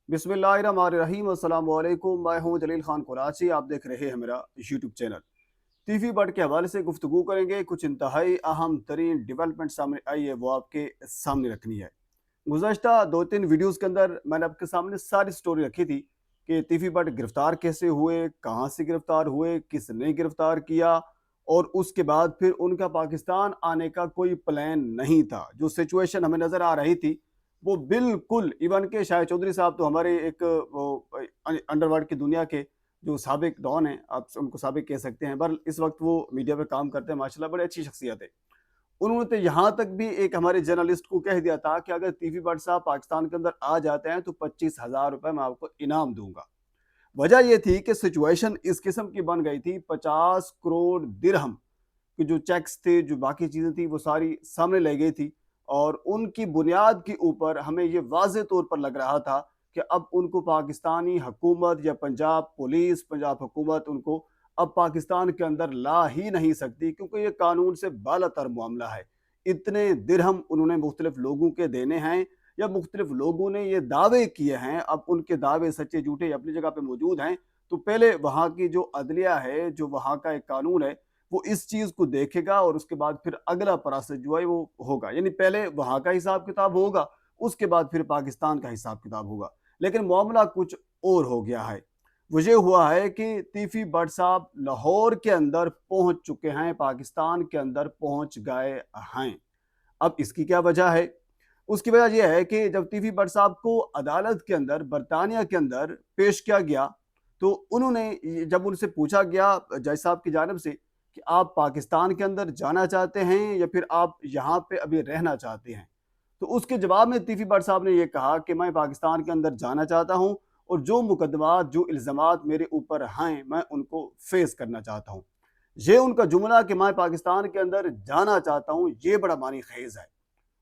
बिस्मिल्लाहिर्रहमानिर्रहीम अस्सलाम वालेकुम। मैं हूं जलील खान कराची। आप देख रहे हैं मेरा यूट्यूब चैनल। टीवी बर्ड के हवाले से गुफ्तगू करेंगे। कुछ इंतहाई अहम तरीन डेवलपमेंट सामने आई है, वो आपके सामने रखनी है। गुज़श्ता 2-3 वीडियोज़ के अंदर मैंने आपके सामने सारी स्टोरी रखी थी कि टीवी बर्ड गिरफ़्तार कैसे हुए, कहाँ से गिरफ़्तार हुए, किसने गिरफ़्तार किया, और उसके बाद फिर उनका पाकिस्तान आने का कोई प्लान नहीं था। जो सिचुएशन हमें नज़र आ रही थी, वो बिल्कुल इवन के शाहिद चौधरी साहब तो हमारे एक अंडरवर्ल्ड की दुनिया के जो साबिक डॉन हैं, आप उनको साबिक कह सकते हैं, पर इस वक्त वो मीडिया पे काम करते हैं, माशाल्लाह बड़ी अच्छी शख्सियत है। उन्होंने तो यहाँ तक भी एक हमारे जर्नलिस्ट को कह दिया था कि अगर टीवी बट साहब पाकिस्तान के अंदर आ जाते हैं तो 25,000 रुपए मैं आपको इनाम दूंगा। वजह यह थी कि सिचुएशन इस किस्म की बन गई थी, 50 करोड़ दिरहम कि जो चेक्स थे, जो बाकी चीज़ें थी, वो सारी सामने लाई गई थी। और उनकी बुनियाद के ऊपर हमें ये वाज़ेह तौर पर लग रहा था कि अब उनको पाकिस्तानी हुकूमत या पंजाब पुलिस, पंजाब हुकूमत उनको अब पाकिस्तान के अंदर ला ही नहीं सकती, क्योंकि ये कानून से बालातर मामला है। इतने दिरहम उन्होंने मुख्तलिफ लोगों के देने हैं, या मुख्तलिफ लोगों ने ये दावे किए हैं। अब उनके दावे सच्चे झूठे अपनी जगह पे मौजूद हैं। तो पहले वहाँ की जो अदलिया है, जो वहाँ का एक कानून है, वो इस चीज़ को देखेगा और उसके बाद फिर अगला प्रोसेस जो है वो होगा। यानी पहले वहाँ का हिसाब किताब होगा, उसके बाद फिर पाकिस्तान का हिसाब किताब होगा। लेकिन मामला कुछ और हो गया है। वो ये हुआ है कि तीफी बट साहब लाहौर के अंदर पहुंच चुके हैं, पाकिस्तान के अंदर पहुंच गए हैं। अब इसकी क्या वजह है? उसकी वजह यह है कि जब तीफी बट साहब को अदालत के अंदर बरतानिया के अंदर पेश किया गया, तो उन्होंने जब उनसे पूछा गया जज साहब की जानब से कि आप पाकिस्तान के अंदर जाना चाहते हैं या फिर आप यहाँ पे अभी रहना चाहते हैं, तो उसके जवाब में तीफी बट साहब ने यह कहा कि मैं पाकिस्तान के अंदर जाना चाहता हूँ और जो मुकदमात, जो इल्ज़ामात मेरे ऊपर हैं, मैं उनको फेस करना चाहता हूँ। ये उनका जुमला कि मैं पाकिस्तान के अंदर जाना चाहता हूँ, ये बड़ा मानी खेज है।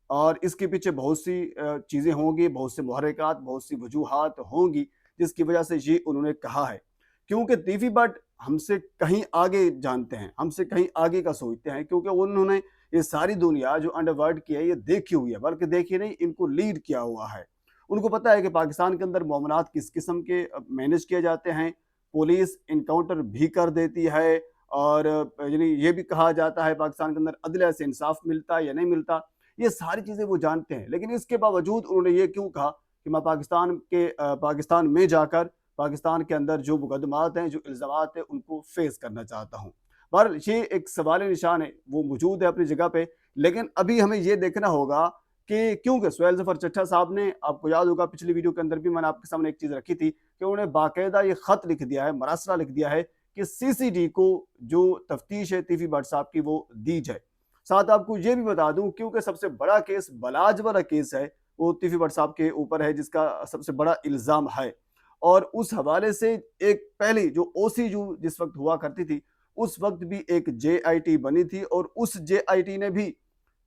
और इसके पीछे बहुत सी चीज़ें होंगी, बहुत से मुहर्रिकात, बहुत सी वजूहात होंगी जिसकी वजह से ये उन्होंने कहा है। क्योंकि तीफी बट हमसे कहीं आगे जानते हैं, हमसे कहीं आगे का सोचते हैं, क्योंकि उन्होंने ये सारी दुनिया जो अंडरवर्ल्ड की है ये देखी हुई है, बल्कि देखी नहीं, इनको लीड किया हुआ है। उनको पता है कि पाकिस्तान के अंदर मामलात किस किस्म के मैनेज किए जाते हैं। पुलिस इनकाउंटर भी कर देती है, और यानी ये भी कहा जाता है पाकिस्तान के अंदर अदलिया से इंसाफ मिलता है या नहीं मिलता। ये सारी चीज़ें वो जानते हैं, लेकिन इसके बावजूद उन्होंने ये क्यों कहा कि मैं पाकिस्तान में जाकर पाकिस्तान के अंदर जो मुकदमात हैं, जो इल्ज़ामात हैं, उनको फेस करना चाहता हूँ। पर ये एक सवाल निशान है, वो मौजूद है अपनी जगह पे। लेकिन अभी हमें ये देखना होगा कि क्योंकि सुहेल ज़फ़र चट्टा साहब ने, आपको याद होगा पिछली वीडियो के अंदर भी मैंने आपके सामने एक चीज़ रखी थी कि उन्होंने बाकायदा ये ख़त लिख दिया है, मरासला लिख दिया है कि सीसीडी को जो तफ्तीश है तीफी बट साहब की वो दी जाए। साथ आपको ये भी बता दूं, क्योंकि सबसे बड़ा केस बलाज वाला केस है, वो तीफी बट साहब के ऊपर है, जिसका सबसे बड़ा इल्ज़ाम है। और उस हवाले से एक पहली जो ओसी जो जिस वक्त हुआ करती थी, उस वक्त भी एक जेआईटी बनी थी, और उस जेआईटी ने भी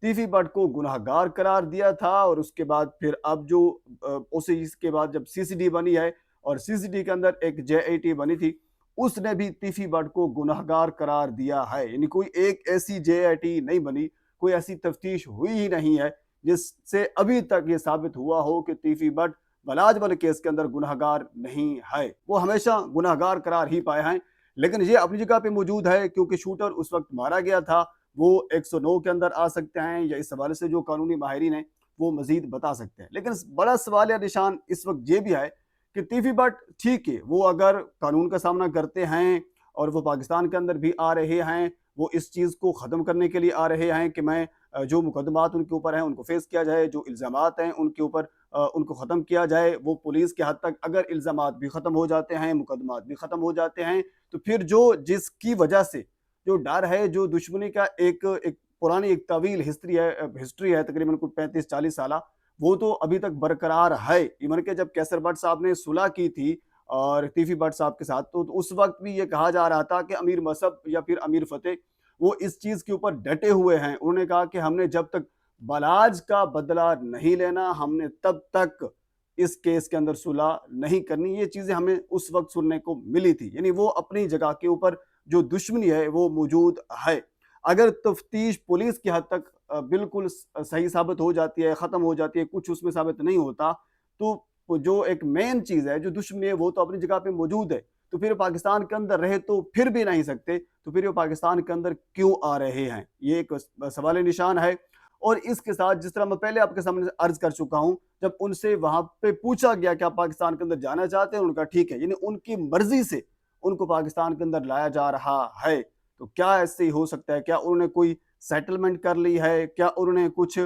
तीफी बट को गुनाहगार करार दिया था। और उसके बाद फिर अब जो ओसी के बाद जब सीसीडी बनी है, और सीसीडी के अंदर एक जेआईटी बनी थी, उसने भी तीफी बट को गुनाहगार करार दिया है। यानी कोई एक ऐसी जेआईटी नहीं बनी, कोई ऐसी तफ्तीश हुई ही नहीं है जिससे अभी तक ये साबित हुआ हो कि तीफी बट बलाज वाले केस के अंदर गुनाहगार नहीं है। वो हमेशा गुनाहगार करार ही पाए हैं। लेकिन ये अपनी जगह पे मौजूद है, क्योंकि शूटर उस वक्त मारा गया था। वो 109 के अंदर आ सकते हैं, या इस हवाले से जो कानूनी माहिरीन हैं वो मजीद बता सकते हैं। लेकिन बड़ा सवाल या निशान इस वक्त ये भी है कि तीफी बट ठीक है, वो अगर कानून का सामना करते हैं और वो पाकिस्तान के अंदर भी आ रहे हैं, वो इस चीज़ को ख़त्म करने के लिए आ रहे हैं कि मैं जो मुकदमात उनके ऊपर हैं उनको फेस किया जाए, जो इल्ज़ामात हैं उनके ऊपर उनको ख़त्म किया जाए। वो पुलिस के हद तक अगर इल्ज़ामात भी ख़त्म हो जाते हैं, मुकदमात भी ख़त्म हो जाते हैं, तो फिर जो जिसकी वजह से जो डर है, जो दुश्मनी का एक एक पुरानी एक तवील हिस्ट्री है तकरीबन कोई 35-40 साल, वो तो अभी तक बरकरार है। इवन के जब कैसर बट साहब ने सुलह की थी और तीफी बट साहब के साथ, तो उस वक्त भी ये कहा जा रहा था कि अमीर मसहब या फिर अमीर फतेह वो इस चीज़ के ऊपर डटे हुए हैं। उन्होंने कहा कि हमने जब तक बलाज का बदला नहीं लेना, हमने तब तक इस केस के अंदर सुलह नहीं करनी। ये चीज़ें हमें उस वक्त सुनने को मिली थी। यानी वो अपनी जगह के ऊपर जो दुश्मनी है वो मौजूद है। अगर तफ्तीश पुलिस की हद तक बिल्कुल सही साबित हो जाती है, ख़त्म हो जाती है, कुछ उसमें साबित नहीं होता, तो जो एक मेन चीज़ है, जो दुश्मनी है, वो तो अपनी जगह पे मौजूद है। तो फिर पाकिस्तान के अंदर रहे तो फिर भी नहीं सकते, तो फिर वो पाकिस्तान के अंदर क्यों आ रहे हैं? ये एक सवाल निशान है। और इसके साथ जिस तरह मैं पहले आपके सामने अर्ज़ कर चुका हूँ, जब उनसे वहाँ पे पूछा गया कि आप पाकिस्तान के अंदर जाना चाहते हैं? उन्होंने कहा ठीक है, यानी उनकी मर्ज़ी से उनको पाकिस्तान के अंदर लाया जा रहा है। तो क्या ऐसे ही हो सकता है? क्या उन्होंने कोई सेटलमेंट कर ली है? क्या उन्होंने कुछ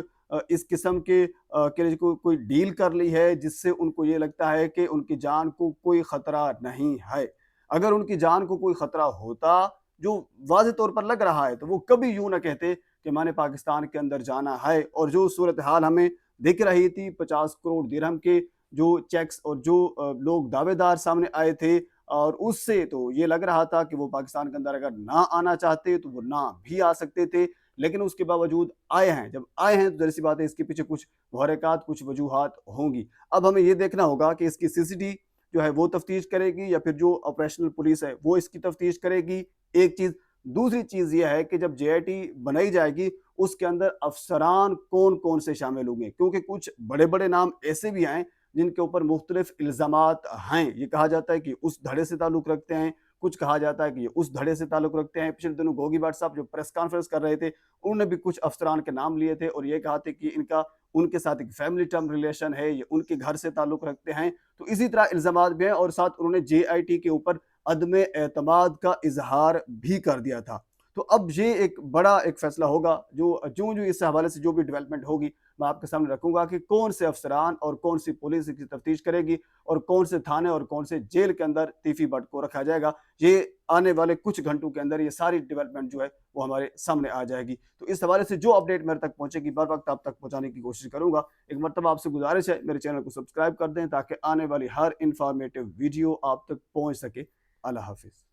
इस किस्म के कह लीजिए कोई डील कर ली है जिससे उनको ये लगता है कि उनकी जान को कोई ख़तरा नहीं है? अगर उनकी जान को कोई ख़तरा होता, जो वाज़ेह तौर पर लग रहा है, तो वो कभी यूँ ना कहते कि मैंने पाकिस्तान के अंदर जाना है। और जो सूरत हाल हमें दिख रही थी 50 करोड़ दिरहम के जो चेक्स और जो लोग दावेदार सामने आए थे, और उससे तो ये लग रहा था कि वो पाकिस्तान के अंदर अगर ना आना चाहते तो वो ना भी आ सकते थे, लेकिन उसके बावजूद आए हैं। जब आए हैं तो ज़ाहिर-सी बात है इसके पीछे कुछ मुहर्रिकात, कुछ वजूहात होंगी। अब हमें ये देखना होगा कि इसकी सीसीडी जो है वो तफ्तीश करेगी या फिर जो ऑपरेशनल पुलिस है वो इसकी तफ्तीश करेगी, एक चीज़। दूसरी चीज़ ये है कि जब जेआईटी बनाई जाएगी, उसके अंदर अफसरान कौन-कौन से शामिल होंगे, क्योंकि कुछ बड़े-बड़े नाम ऐसे भी हैं जिनके ऊपर मुख्तलिफ इल्ज़ामात हैं। ये कहा जाता है कि उस धड़े से ताल्लुक़ रखते हैं, कुछ कहा जाता है कि ये उस धड़े से ताल्लुक़ रखते हैं। पिछले दिनों गोगी भट्ट साहब जो प्रेस कॉन्फ्रेंस कर रहे थे, उन्होंने भी कुछ अफसरान के नाम लिए थे और ये कहा था कि इनका उनके साथ एक फैमिली टर्म रिलेशन है, ये उनके घर से ताल्लुक़ रखते हैं। तो इसी तरह इल्ज़ामात भी हैं और साथ उन्होंने जेआईटी के ऊपर अदम एतमाद का इज़हार भी कर दिया था। तो अब ये एक बड़ा एक फ़ैसला होगा, जो ज्यों-ज्यों इस हवाले से जो भी डेवलपमेंट होगी, मैं आपके सामने रखूँगा कि कौन से अफसरान और कौन सी पुलिस इसकी तफ्तीश करेगी और कौन से थाने और कौन से जेल के अंदर तीफी भट्ट को रखा जाएगा। ये आने वाले कुछ घंटों के अंदर ये सारी डेवलपमेंट जो है वो हमारे सामने आ जाएगी। तो इस हवाले से जो अपडेट मेरे तक पहुँचेगी, बर वक़्त आप तक पहुँचाने की कोशिश करूँगा। एक मर्तबा आपसे गुज़ारिश है, मेरे चैनल को सब्सक्राइब कर दें ताकि आने वाली हर इन्फॉर्मेटिव वीडियो आप तक पहुँच सके। अल्लाह हाफ़िज़।